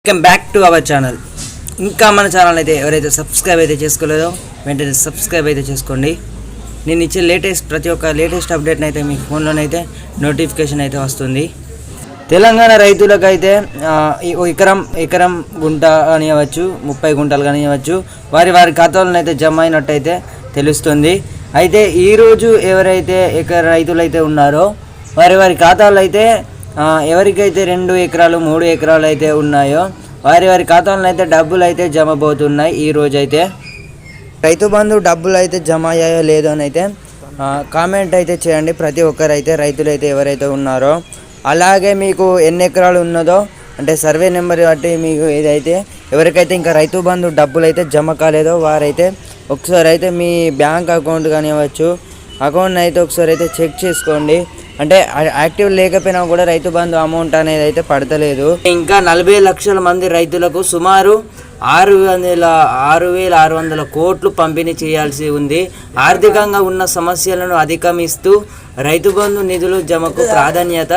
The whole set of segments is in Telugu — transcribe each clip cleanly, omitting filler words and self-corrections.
Welcome back to our channel. ఇంకా మన ఛానల్ అయితే ఎవరైతే సబ్స్క్రైబ్ అయితే చేసుకోలేదో వెంటనే సబ్స్క్రైబ్ అయితే చేసుకోండి. నేను ఇచ్చే ప్రతి ఒక్క లేటెస్ట్ అప్డేట్ని అయితే మీ ఫోన్లోనైతే నోటిఫికేషన్ అయితే వస్తుంది. తెలంగాణ రైతులకు అయితే ఎకరం గుంట కానివ్వచ్చు, 30 గుంటలు కానివ్వచ్చు, వారి ఖాతాలను అయితే జమ అయినట్టయితే తెలుస్తుంది. అయితే ఈరోజు ఎవరైతే రైతులు అయితే ఉన్నారో వారి ఖాతాలు అయితే ఎవరికైతే 2 ఎకరాలు 3 ఎకరాలు అయితే ఉన్నాయో వారి ఖాతాలను అయితే డబ్బులు అయితే జమ పోతున్నాయి. ఈరోజు అయితే రైతు బంధు డబ్బులు అయితే జమ అయ్యాయో లేదో అని అయితే కామెంట్ అయితే చేయండి. ప్రతి ఒక్కరు అయితే రైతులు అయితే ఎవరైతే ఉన్నారో, అలాగే మీకు ఎన్ని ఎకరాలు ఉన్నదో అంటే సర్వే నెంబర్ బట్టి మీకు ఏదైతే ఎవరికైతే ఇంకా రైతు బంధు డబ్బులు అయితే జమ కాలేదో వారైతే ఒకసారి అయితే మీ బ్యాంక్ అకౌంట్ కానివ్వచ్చు అకౌంట్ని అయితే ఒకసారి అయితే చెక్ చేసుకోండి. అంటే యాక్టివ్ లేకపోయినా కూడా రైతు బంధు అమౌంట్ అనేది అయితే పడతలేదు. ఇంకా 40 లక్షల మంది రైతులకు సుమారు 6,600 కోట్లు పంపిణీ చేయాల్సి ఉంది. ఆర్థికంగా ఉన్న సమస్యలను అధిగమిస్తూ రైతు బంధు నిధులు జమకు ప్రాధాన్యత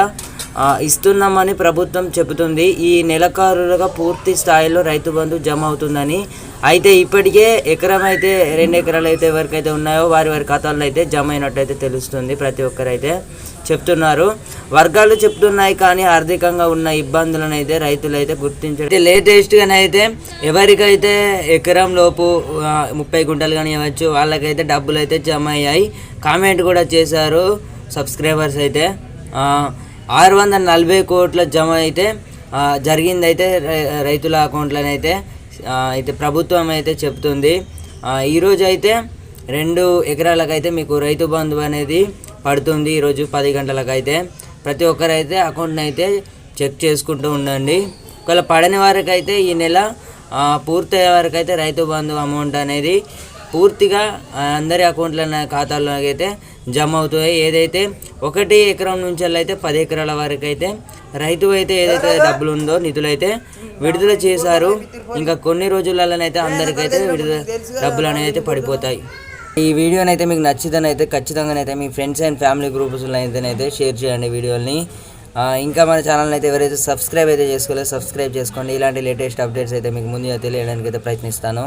ఇస్తున్నామని ప్రభుత్వం చెబుతుంది. ఈ నెలకారులుగా పూర్తి స్థాయిలో రైతు బంధు జమ అవుతుందని. అయితే ఇప్పటికే ఎకరం అయితే 2 ఎకరాలు అయితే ఎవరికైతే ఉన్నాయో వారి ఖాతాల్లో అయితే జమ అయినట్టయితే తెలుస్తుంది. ప్రతి ఒక్కరైతే చెప్తున్నారు, వర్గాలు చెప్తున్నాయి. కానీ ఆర్థికంగా ఉన్న ఇబ్బందులను అయితే రైతులు అయితే గుర్తించారు. లేటెస్ట్గానైతే ఎవరికైతే ఎకరం లోపు 30 గుంటలు కానీ ఇవ్వచ్చు వాళ్ళకైతే డబ్బులు అయితే జమ అయ్యాయి. కామెంట్ కూడా చేశారు సబ్స్క్రైబర్స్ అయితే. 640 కోట్ల జమ అయితే జరిగిందైతే రైతుల అకౌంట్లనైతే అయితే ప్రభుత్వం అయితే చెప్తుంది. ఈరోజు అయితే 2 ఎకరాలకైతే మీకు రైతు బంధు అనేది పడుతుంది. ఈరోజు 10 గంటలకైతే ప్రతి ఒక్కరైతే అకౌంట్ని అయితే చెక్ చేసుకుంటూ ఉండండి. ఒకవేళ పడని వారికి అయితే ఈ నెల పూర్తయ్యే వరకు అయితే రైతు బంధు అమౌంట్ అనేది పూర్తిగా అందరి అకౌంట్ల ఖాతాల్లోకి అయితే జమ అవుతాయి. ఏదైతే 1 ఎకరం నుంచి అయితే 10 ఎకరాల వరకు అయితే రైతు అయితే ఏదైతే డబ్బులు ఉందో నిధులు అయితే విడుదల చేశారు. ఇంకా కొన్ని రోజులలోనైతే అందరికైతే డబ్బులు అనేది అయితే పడిపోతాయి. ఈ వీడియోని అయితే మీకు నచ్చితేనే అయితే ఖచ్చితంగానైతే మీ ఫ్రెండ్స్ అండ్ ఫ్యామిలీ గ్రూప్స్లో అయితేనైతే షేర్ చేయండి వీడియోని. ఇంకా మన ఛానల్ని అయితే ఎవరైతే సబ్స్క్రైబ్ అయితే చేసుకోలేదో సబ్స్క్రైబ్ చేసుకోండి. ఇలాంటి లేటెస్ట్ అప్డేట్స్ అయితే మీకు ముందుగా తెలియడానికి అయితే ప్రయత్నిస్తాను.